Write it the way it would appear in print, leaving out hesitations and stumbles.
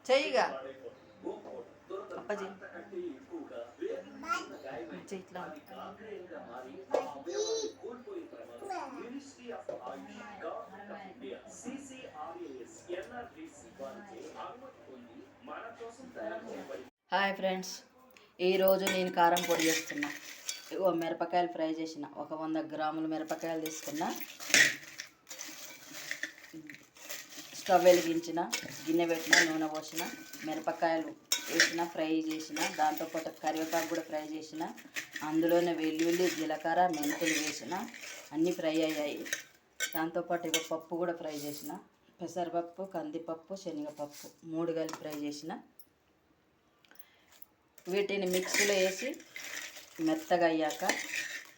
చెయ్యిగా అప్పజీ ఇట్లా hi friends, ఈరోజు నేను కారం పొడి చేస్తున్నా. ఇగో మిరపకాయలు ఫ్రై చేసిన. ఒక 100 గ్రాముల మిరపకాయలు తీసుకున్నా. స్టవ్ వెలిగించిన, గిన్నె పెట్టిన, నూనె పోసిన, మిరపకాయలు వేసిన, ఫ్రై చేసిన. దాంతోపాటు కరివేపాకు కూడా ఫ్రై చేసిన. అందులోనే వెల్లుల్లి, జీలకర్ర, మెంతులు వేసిన. అన్నీ ఫ్రై అయ్యాయి. దాంతోపాటు ఇక పప్పు కూడా ఫ్రై చేసిన. పెసరపప్పు, కందిపప్పు, శనగపప్పు 3 కలిపి ఫ్రై చేసిన. వీటిని మిక్సీలో వేసి మెత్తగా అయ్యాక